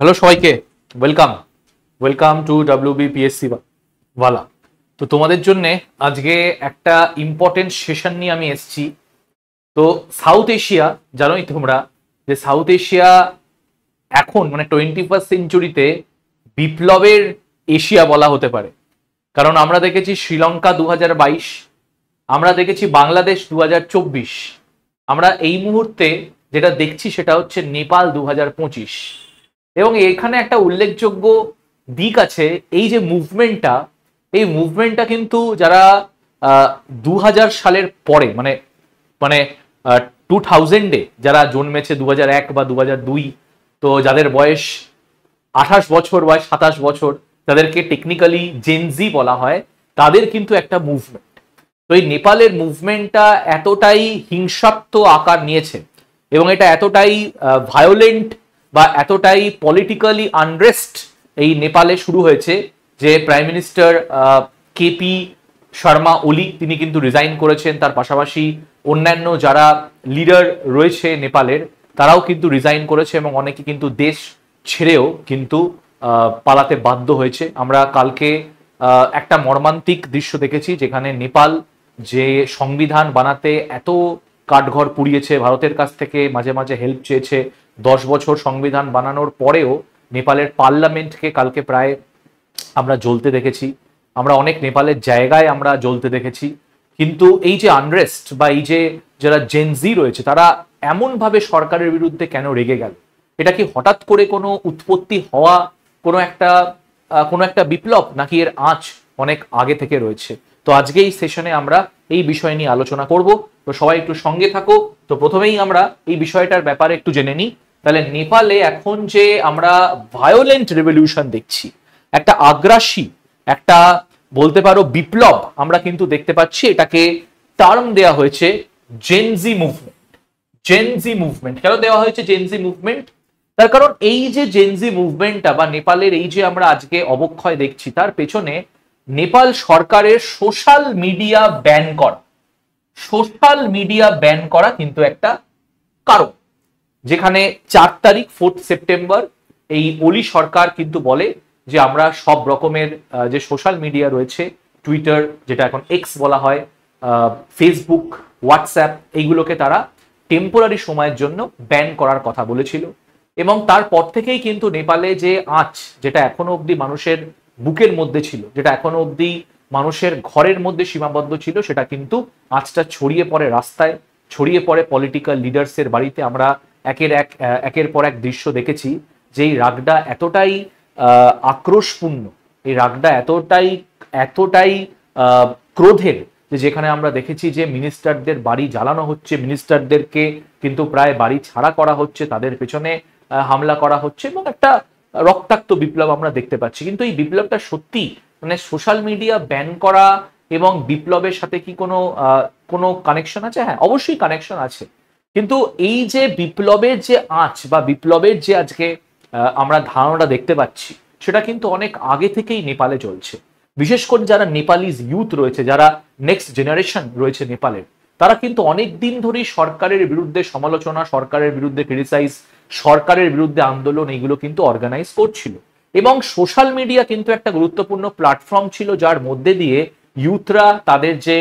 Hello সবাইকে, welcome welcome to WBPSC ওয়ালা। তো তোমাদের জন্য আজকে একটা ইম্পর্টেন্ট সেশন নিয়ে আমি এসেছি। তো সাউথ এশিয়া, জানোই তোমরা যে সাউথ এশিয়া এখন মানে 21st সেঞ্চুরিতে বিপ্লবের এশিয়া বলা হতে পারে। কারণ আমরা দেখেছি শ্রীলঙ্কা 2022, আমরা দেখেছি বাংলাদেশ 2024, আমরা এই মুহূর্তে যেটা দেখছি সেটা হচ্ছে নেপাল 2025। এবং এখানে একটা উল্লেখযোগ্য দিক আছে, এই যে মুভমেন্টটা, এই মুভমেন্টটা কিন্তু যারা 2000 সালের পরে মানে মানে 2000-এ যারা জন্মেছে 2001 বা 2002, তো যাদের বয়স 28 বছর বা 27 বছর, তাদেরকে টেকনিক্যালি জেনজি বলা হয়, তাদের কিন্তু একটা মুভমেন্ট। তো এই নেপালের মুভমেন্টটা এতটাই হিংসাত্মক আকার নিয়েছে এবং এটা এতটাই ভায়োলেন্ট বা এতটাই পলিটিক্যালি আনরেস্ট এই নেপালে শুরু হয়েছে যে প্রাইম মিনিস্টার কেপি শর্মা ওলি তিনি কিন্তু রিজাইন করেছেন। তার পাশাপাশি অন্যান্য যারা লিডার রয়েছে নেপালের, তারাও কিন্তু রিজাইন করেছে এবং অনেকে কিন্তু দেশ ছেড়েও কিন্তু পালাতে বাধ্য হয়েছে। আমরা কালকে একটা মর্মান্তিক দৃশ্য দেখেছি যেখানে নেপাল যে সংবিধান বানাতে এত কাঠঘর পুড়িয়েছে, ভারতের কাছ থেকে মাঝে মাঝে হেল্প চেয়েছে, 10 বছর সংবিধান বানানোর পরেও নেপালের পার্লামেন্টকে কালকে প্রায় আমরা জ্বলতে দেখেছি। আমরা অনেক নেপালের জায়গায় আমরা জ্বলতে দেখেছি। কিন্তু এই যে আনরেস্ট বা এই যে যারা জেনজি রয়েছে, তারা এমনভাবে সরকারের বিরুদ্ধে কেন রেগে গেল? এটা কি হঠাৎ করে কোনো উৎপত্তি হওয়া কোনো একটা বিপ্লব, নাকি এর আঁচ অনেক আগে থেকে রয়েছে? তো আজকে এই সেশনে আমরা এই বিষয় নিয়ে আলোচনা করব। তো সবাই একটু সঙ্গে থাকো। তো প্রথমেই আমরা এই বিষয়টার ব্যাপারে একটু জেনে নিই। তাহলে নেপালে এখন যে আমরা ভায়োলেন্ট রেভলিউশন দেখছি, একটা আগ্রাসী, একটা বলতে পারো বিপ্লব আমরা কিন্তু দেখতে পাচ্ছি। এটাকে টার্ম দেওয়া হয়েছে জেনজি মুভমেন্ট। জেনজি মুভমেন্ট কেন দেওয়া হয়েছে জেনজি মুভমেন্ট? তার কারণ এই যে জেনজি মুভমেন্টটা বা নেপালের এই যে আমরা আজকে অবক্ষয় দেখছি, তার পেছনে নেপাল সরকারের সোশ্যাল মিডিয়া ব্যান করা, সোশ্যাল মিডিয়া ব্যান করা কিন্তু একটা কারণ। যেখানে 4 তারিখ 4 সেপ্টেম্বর এই ওলি সরকার কিন্তু বলে যে আমরা সব রকমের যে সোশ্যাল মিডিয়া রয়েছে, টুইটার যেটা এখন এক্স বলা হয়, ফেসবুক, হোয়াটসঅ্যাপ, এইগুলোকে তারা টেম্পোরারি সময়ের জন্য ব্যান করার কথা বলেছিল। এবং তারপর থেকেই কিন্তু নেপালে যে আঁচ, যেটা এখনো অবধি মানুষের বুকের মধ্যে ছিল, যেটা এখনো অবধি মানুষের ঘরের মধ্যে সীমাবদ্ধ ছিল, সেটা কিন্তু আঁচটা ছড়িয়ে পড়ে রাস্তায়, ছড়িয়ে পড়ে পলিটিক্যাল লিডার্সের বাড়িতে। আমরা একের পর এক দৃশ্য দেখেছি যে এই রাগটা এতটাই আক্রোশপূর্ণ, এই রাগটা এতটাই ক্রোধের, যে যেখানে আমরা দেখেছি যে মিনিস্টারদের বাড়ি জ্বালানো হচ্ছে, মিনিস্টারদেরকে কিন্তু প্রায় বাড়ি ছাড়া করা হচ্ছে, তাদের পেছনে হামলা করা হচ্ছে এবং একটা রক্তাক্ত বিপ্লব আমরা দেখতে পাচ্ছি। কিন্তু এই বিপ্লবটা সত্যি মানে সোশ্যাল মিডিয়া ব্যান করা এবং বিপ্লবের সাথে কি কোনো কানেকশন আছে? হ্যাঁ, অবশ্যই কানেকশন আছে। কিন্তু এই যে বিপ্লবের যে আঁচ বা বিপ্লবের যে আজকে আমরা ধারণাটা দেখতে পাচ্ছি, সেটা কিন্তু অনেক আগে থেকেই নেপালে চলছে। বিশেষ করে যারা নেপালিজ ইউথ রয়েছে, যারা নেক্সট জেনারেশন রয়েছে নেপালের, তারা কিন্তু অনেক দিন ধরেই সরকারের বিরুদ্ধে সমালোচনা, সরকারের বিরুদ্ধে ক্রিটিসাইজ, সরকারের বিরুদ্ধে আন্দোলন, এইগুলো কিন্তু অর্গানাইজ করছিল। এবং সোশ্যাল মিডিয়া কিন্তু একটা গুরুত্বপূর্ণ প্ল্যাটফর্ম ছিল, যার মধ্যে দিয়ে ইউথরা তাদের যে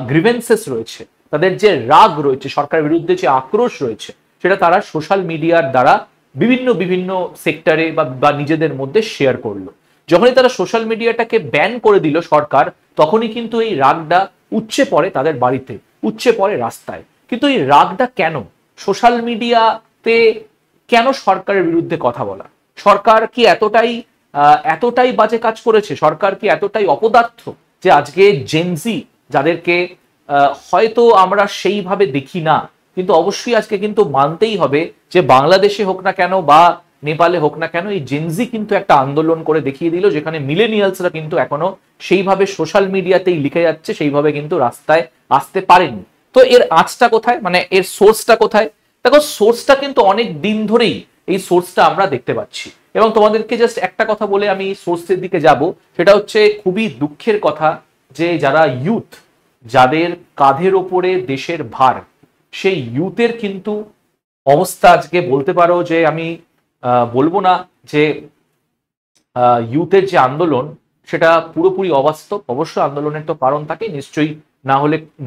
গ্রিভেন্সেস রয়েছে, তাদের যে রাগ রয়েছে, সরকারের বিরুদ্ধে যে আক্রোশ রয়েছে, সেটা তারা সোশ্যাল মিডিয়ার দ্বারা বিভিন্ন সেক্টরে বা নিজেদের মধ্যে শেয়ার করলো। যখনই তারা সোশ্যাল মিডিয়াটাকে ব্যান করে দিল সরকার, তখনই কিন্তু এই রাগটা উপচে পড়ে তাদের বাড়িতে, উপচে পড়ে রাস্তায়। কিন্তু এই রাগটা কেন? সোশ্যাল মিডিয়াতে কেন সরকারের বিরুদ্ধে কথা বলা? সরকার কি এতটাই বাজে কাজ করেছে? সরকার কি এতটাই অপদার্থ যে আজকে জেনজি, যাদেরকে হয়তো আমরা সেইভাবে দেখি না, কিন্তু অবশ্যই আজকে কিন্তু মানতেই হবে যে বাংলাদেশে হোক না কেন বা নেপালে হোক না কেন, এই জেনজি কিন্তু একটা আন্দোলন করে দেখিয়ে দিল, যেখানে মিলেনিয়ালসরা কিন্তু এখনো সেইভাবে সোশ্যাল মিডিয়াতেই লিখে যাচ্ছে, সেইভাবে কিন্তু রাস্তায় আসতে পারেনি। তো এর আঁচটা কোথায়, মানে এর সোর্সটা কোথায়? দেখো, সোর্সটা কিন্তু অনেক দিন ধরেই এই সোর্সটা আমরা দেখতে পাচ্ছি। এবং তোমাদেরকে জাস্ট একটা কথা বলে আমি সোর্সের দিকে যাব, সেটা হচ্ছে খুবই দুঃখের কথা যে যারা ইউথ, যাদের কাঁধের ওপরে দেশের ভার, সেই ইউথের কিন্তু অবস্থা আজকে বলতে পারো যে আমি বলবো না যে ইউথের যে আন্দোলন সেটা পুরোপুরি অবাস্তব। অবশ্যই আন্দোলনের তো কারণ থাকে নিশ্চয়ই,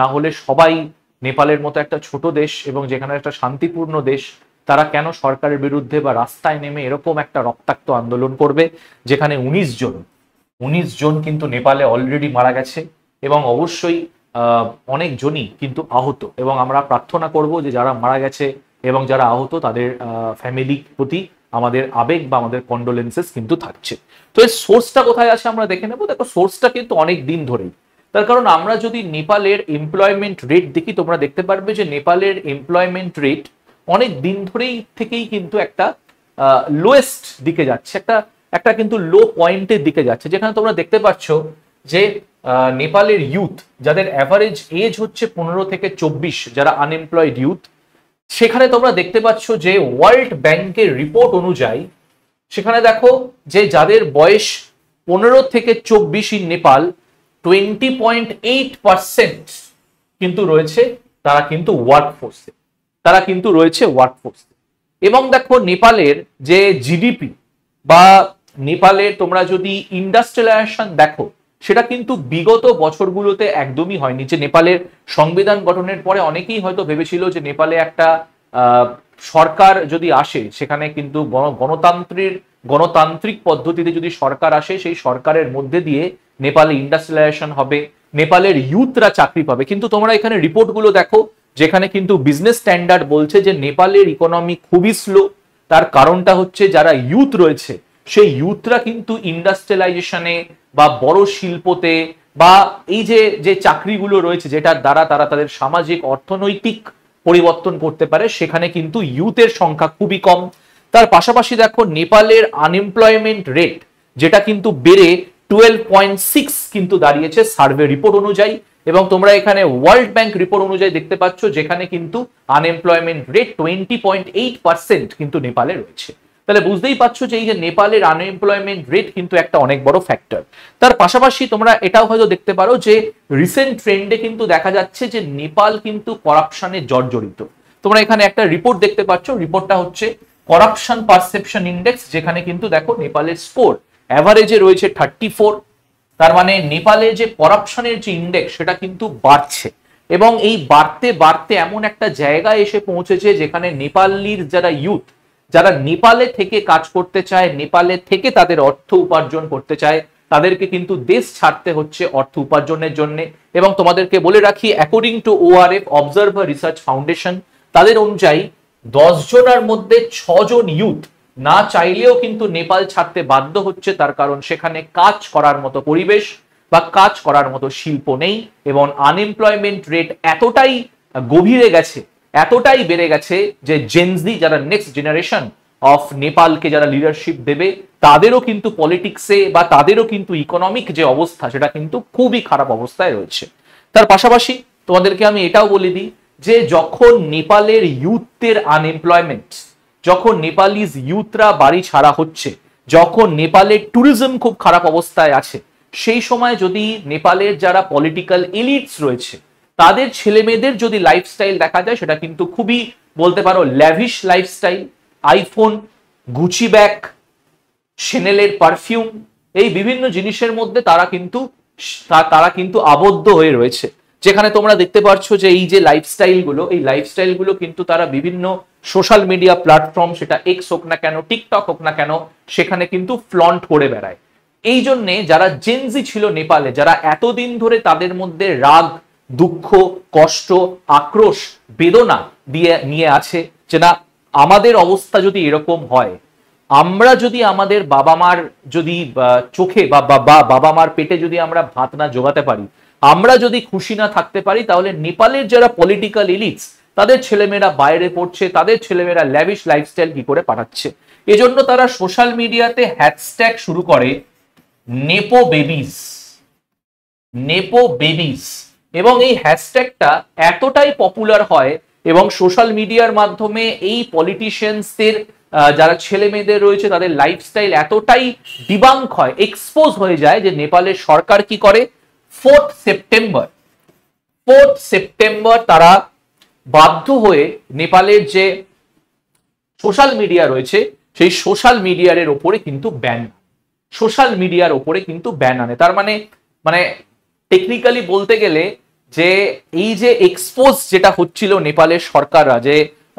না হলে সবাই নেপালের মতো একটা ছোট দেশ এবং যেখানে একটা শান্তিপূর্ণ দেশ, তারা কেন সরকারের বিরুদ্ধে বা রাস্তায় নেমে এরকম একটা রক্তাক্ত আন্দোলন করবে যেখানে 19 জন কিন্তু নেপালে অলরেডি মারা গেছে এবং অবশ্যই অনেকজনই কিন্তু আহত। এবং আমরা প্রার্থনা করব যে যারা মারা গেছে এবং যারা আহত তাদের ফ্যামিলির প্রতি আমাদের আবেগ বা আমাদের কন্ডোলেন্সেস কিন্তু থাকছে। তো এর সোর্সটা কোথায় আছে আমরা দেখে নেবো। দেখো, সোর্সটা কিন্তু অনেক দিন ধরেই, তার কারণ আমরা যদি নেপালের এমপ্লয়মেন্ট রেট দেখি, তোমরা দেখতে পারবে যে নেপালের এমপ্লয়মেন্ট রেট অনেক দিন থেকেই কিন্তু একটা লোয়েস্ট দিকে যাচ্ছে, একটা কিন্তু লো পয়েন্টের দিকে যাচ্ছে, যেখানে তোমরা দেখতে পাচ্ছ যে নেপালের ইউথ যাদের অ্যাভারেজ এজ হচ্ছে 15 থেকে 24, যারা আনএমপ্লয়েড ইউথ, সেখানে তোমরা দেখতে পাচ্ছ যে ওয়ার্ল্ড ব্যাংকের রিপোর্ট অনুযায়ী সেখানে দেখো যে যাদের বয়স 15 থেকে 24 ইন নেপাল 20.8% কিন্তু রয়েছে, তারা কিন্তু ওয়ার্কফোর্সে। এবং দেখো নেপালের যে জিডিপি বা নেপালের তোমরা যদি ইন্ডাস্ট্রিয়ালাইজেশন দেখো, সেটা কিন্তু বিগত বছরগুলোতে একদমই হয়নি। যে নেপালের সংবিধান গঠনের পরে অনেকেই হয়তো ভেবেছিল যে নেপালে একটা সরকার যদি আসে, সেখানে কিন্তু গণতান্ত্রিক পদ্ধতিতে যদি সরকার আসে, সেই সরকারের মধ্যে দিয়ে নেপালে ইন্ডাস্ট্রিয়ালাইজেশন হবে, নেপালের ইউথরা চাকরি পাবে। কিন্তু তোমরা এখানে রিপোর্টগুলো দেখো, যেখানে কিন্তু বিজনেস স্ট্যান্ডার্ড বলছে যে নেপালের ইকোনমি খুবই স্লো। তার কারণটা হচ্ছে যারা ইউথ রয়েছে সেই ইউথরা কিন্তু ইন্ডাস্ট্রিয়ালাইজেশনে বা বড় শিল্পতে বা এই যে চাকরিগুলো রয়েছে যেটার দ্বারা তারা তাদের সামাজিক অর্থনৈতিক পরিবর্তন করতে পারে, সেখানে কিন্তু ইউথের সংখ্যা খুবই কম। তার পাশাপাশি দেখো নেপালের আনএমপ্লয়মেন্ট রেট যেটা কিন্তু বেড়ে 12.6 কিন্তু দাঁড়িয়েছে সার্ভে রিপোর্ট অনুযায়ী। এবং তোমরা এখানে ওয়ার্ল্ড ব্যাংক রিপোর্ট অনুযায়ী দেখতে পাচ্ছ যেখানে কিন্তু আনএমপ্লয়মেন্ট রেট 20.8% কিন্তু নেপালে রয়েছে। তাহলে বুঝতেই পারছো যে এই যে নেপালের আনএমপ্লয়মেন্ট রেট কিন্তু একটা অনেক বড় ফ্যাক্টর। তার পাশাপাশি তোমরা এটাও হয়তো দেখতে পারো যে রিসেন্ট ট্রেন্ডে কিন্তু দেখা যাচ্ছে যে নেপাল কিন্তু করাপশনে জর্জরিত। তোমরা এখানে একটা রিপোর্ট দেখতে পাচ্ছ, রিপোর্টটা হচ্ছে করাপশন পারসেপশন ইন্ডেক্স, যেখানে কিন্তু দেখো নেপালের স্কোর অ্যাভারেজে রয়েছে 34। তার মানে নেপালে যে করাপশনের যে ইন্ডেক্স সেটা কিন্তু বাড়ছে এবং এই বাড়তে বাড়তে এমন একটা জায়গায় এসে পৌঁছেছে যেখানে নেপালির যারা ইউথ, যারা নেপালে থেকে কাজ করতে চায়, নেপালে থেকে তাদের অর্থ উপার্জন করতে চায়, তাদেরকে কিন্তু দেশ ছাড়তে হচ্ছে অর্থ উপার্জনের জন্য। এবং তোমাদেরকে বলে রাখি, according to ORF observer research foundation, তাদের অনুযায়ী 10 জনের মধ্যে 6 জন ইউথ না চাইলেও কিন্তু নেপাল ছাড়তে বাধ্য হচ্ছে। তার কারণ সেখানে কাজ করার মতো পরিবেশ বা কাজ করার মতো শিল্প নেই এবং আনএমপ্লয়মেন্ট রেট এতটাই গভীরে গেছে, এতটাই বেড়ে গেছে যে জেনজি যারা নেক্সট জেনারেশন অফ নেপালকে যারা লিডারশিপ দেবে, তাদেরও কিন্তু পলিটিক্সে বা তাদেরও কিন্তু ইকোনমিক যে অবস্থা সেটা কিন্তু খুবই খারাপ অবস্থায় রয়েছে। তার পাশাপাশি তোমাদেরকে আমি এটাও বলে দিই যে যখন নেপালের ইউথদের আনএমপ্লয়মেন্ট, যখন নেপালিজ ইউথরা বাড়ি ছাড়া হচ্ছে, যখন নেপালের ট্যুরিজম খুব খারাপ অবস্থায় আছে, সেই সময় যদি নেপালের যারা পলিটিক্যাল এলিটস রয়েছে তাদের ছেলে মেয়েদের যদি লাইফস্টাইল দেখা যায়, সেটা কিন্তু খুবই বলতে পারো lavish lifestyle. IPhone, Gucci bag, শ্যানেলের পারফিউম, এই বিভিন্ন জিনিসের মধ্যে তারা কিন্তু আবদ্ধ হয়ে রয়েছে। যেখানে তোমরা দেখতে পাচ্ছ যে এই যে লাইফস্টাইলগুলো কিন্তু তারা বিভিন্ন সোশ্যাল মিডিয়া প্ল্যাটফর্ম, সেটা এক্স হোক না কেন, টিকটক হোক না কেন, সেখানে কিন্তু ফ্লন্ট করে বেড়ায়। এই জন্যে যারা জেনজি ছিল নেপালে, যারা এতদিন ধরে তাদের মধ্যে রাগ, দুঃখ, কষ্ট, আক্রোশ, বেদনা নিয়ে আছে যে না, আমাদের অবস্থা যদি এরকম হয়, আমরা যদি আমাদের বাবা মার যদি চোখে বা বাবা মার পেটে যদি আমরা ভাত না জোগাতে পারি, আমরা যদি খুশি না থাকতে পারি, তাহলে নেপালের যারা পলিটিক্যাল এলিটস তাদের ছেলেমেয়েরা বাইরে পড়ছে, তাদের ছেলেমেয়েরা ল্যাভিশ লাইফস্টাইল কি করে পাঠাচ্ছে। এজন্য তারা সোশ্যাল মিডিয়াতে হ্যাশট্যাগ শুরু করে নেপো বেবিস, এবং এই হ্যাশট্যাগটা এতটাই পপুলার হয় এবং সোশ্যাল মিডিয়ার মাধ্যমে এই পলিটিশিয়ানসদের যারা ছেলে মেয়েদের রয়েছে তাদের লাইফস্টাইল এতটাই ডিবাঙ্ক হয়, এক্সপোজ হয়ে যায়, যে নেপালের সরকার কি করে 4th সেপ্টেম্বর তারা বাধ্য হয়ে নেপালের যে সোশ্যাল মিডিয়া রয়েছে সেই সোশ্যাল মিডিয়ার ওপরে কিন্তু ব্যান, সোশ্যাল মিডিয়ার ওপরে কিন্তু ব্যান আনে। তার মানে মানে টেকনিক্যালি বলতে গেলে যে এই যে এক্সপোজ যেটা হচ্ছিল নেপালের সরকাররা, যে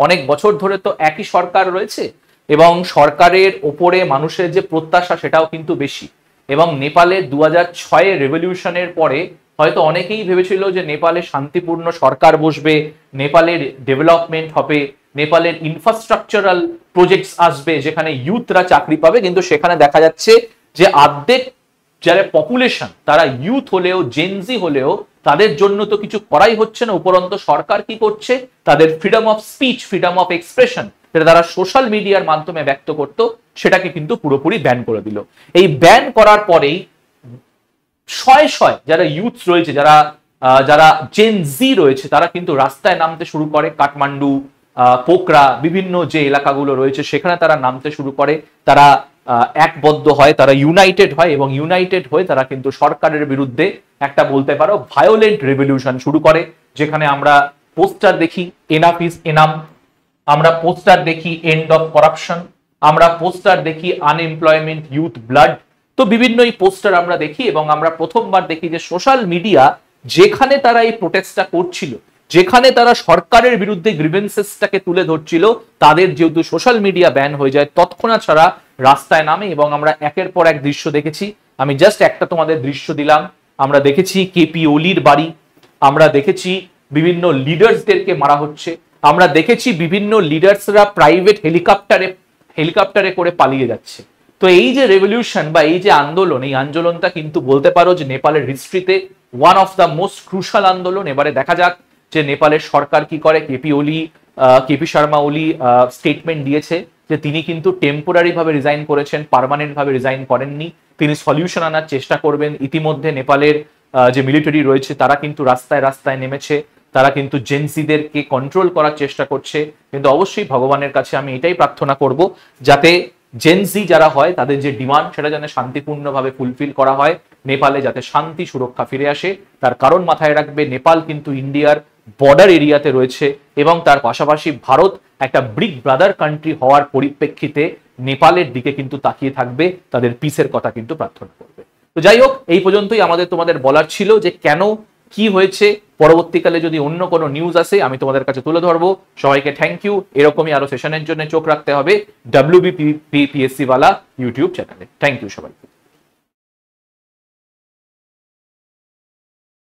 অনেক বছর ধরে তো একই সরকার রয়েছে এবং সরকারের ওপরে মানুষের যে প্রত্যাশা সেটাও কিন্তু বেশি। এবং নেপালের 2006 রেভলিউশনের পরে হয়তো অনেকেই ভেবেছিল যে নেপালে শান্তিপূর্ণ সরকার বসবে, নেপালের ডেভেলপমেন্ট হবে, নেপালের ইনফ্রাস্ট্রাকচারাল প্রজেক্টস আসবে যেখানে ইউথরা চাকরি পাবে, কিন্তু সেখানে দেখা যাচ্ছে যে অর্ধেক যারা পপুলেশন তারা ইউথ হলেও জেনজি হলেও তাদের জন্য তো কিছু করাই হচ্ছে না। উপরন্ত সরকার কি করছে, তাদের freedom of speech, freedom of expression যেটা তারা সোশ্যাল মিডিয়ার মাধ্যমে ব্যক্ত করতো সেটাকে কিন্তু পুরোপুরি ব্যান করে দিল। এই ব্যান করার পরেই শয়ে শয়ে যারা ইউথ রয়েছে, যারা যারা জেন জি রয়েছে তারা কিন্তু রাস্তায় নামতে শুরু করে। কাঠমান্ডু, পোখরা, বিভিন্ন যে এলাকাগুলো রয়েছে সেখানে তারা নামতে শুরু করে, তারা একবদ্ধ হয়, তারা ইউনাইটেড হয় এবং ইউনাইটেড হয়ে তারা কিন্তু সরকারের বিরুদ্ধে একটা বলতে পারো ভায়োলেন্ট রেভলিউশন শুরু করে, যেখানে আমরা পোস্টার দেখি এনাফ ইজ এনাম, আমরা পোস্টার দেখি এন্ড অফ করাপশন, আমরা পোস্টার দেখি আনএমপ্লয়মেন্ট ইউথ ব্লাড। তো বিভিন্ন এই পোস্টার আমরা দেখি এবং আমরা প্রথমবার দেখি যে সোশ্যাল মিডিয়া যেখানে তারা এই প্রোটেস্টটা করছিল, যেখানে তারা সরকারের বিরুদ্ধে গ্রিভেন্সেসটাকে তুলে ধরছিল, তাদের যেহেতু সোশ্যাল মিডিয়া ব্যান হয়ে যায় তৎক্ষণাৎ ছাড়া রাস্তায় নামে এবং আমরা একের পর এক দৃশ্য দেখেছি। আমি জাস্ট একটা তোমাদের দৃশ্য দিলাম। আমরা দেখেছি কেপি ওলির বাড়ি, আমরা দেখেছি বিভিন্ন লিডার্সদেরকে মারা হচ্ছে, আমরা দেখেছি বিভিন্ন লিডার্সরা প্রাইভেট হেলিকপ্টারে করে পালিয়ে যাচ্ছে। তো এই যে রেভলিউশন বা এই যে আন্দোলন, এই আন্দোলনটা কিন্তু বলতে পারো যে নেপালের হিস্ট্রিতে one of the most crucial আন্দোলন। এবারে দেখা যাক যে নেপালের সরকার কি করে। কেপি শর্মা ওলি স্টেটমেন্ট দিয়েছে যে তিনি কিন্তু টেম্পোরারি ভাবে রিজাইন করেছেন, পার্মানেন্ট ভাবে রিজাইন করেননি, তিনি সলিউশন আনার চেষ্টা করবেন। ইতিমধ্যে নেপালের যে মিলিটারি রয়েছে তারা কিন্তু রাস্তায় রাস্তায় নেমেছে, তারা কিন্তু জেনসিদেরকে কন্ট্রোল করার চেষ্টা করছে। কিন্তু অবশ্যই ভগবানের কাছে আমি এটাই প্রার্থনা করব যাতে জেনসি যারা হয় তাদের যে ডিমান্ড সেটা যেন শান্তিপূর্ণভাবে ফুলফিল করা হয়, নেপালে যাতে শান্তি সুরক্ষা ফিরে আসে। তার কারণ মাথায় রাখবে, নেপাল কিন্তু ইন্ডিয়ার বর্ডার এরিয়াতে রয়েছে এবং তার পাশাপাশি ভারত একটা বিগ ব্রাদার কান্ট্রি হওয়ার পরিপ্রেক্ষিতে নেপালের দিকে কিন্তু তাকিয়ে থাকবে, তাদের পিসের কথা কিন্তু প্রার্থনা করবে। তো যাই হোক, এই পর্যন্তই তোমাদের বলার ছিল যে কেন কি হয়েছে। পরবর্তীকালে যদি অন্য কোনো নিউজ আসে আমি তোমাদের কাছে তুলে ধরবো। সবাইকে থ্যাংক ইউ। এরকমই আরো সেশনের জন্য চোখ রাখতে হবে WBPSC ওয়ালা ইউটিউব চ্যানেলে। থ্যাংক ইউ সবাই।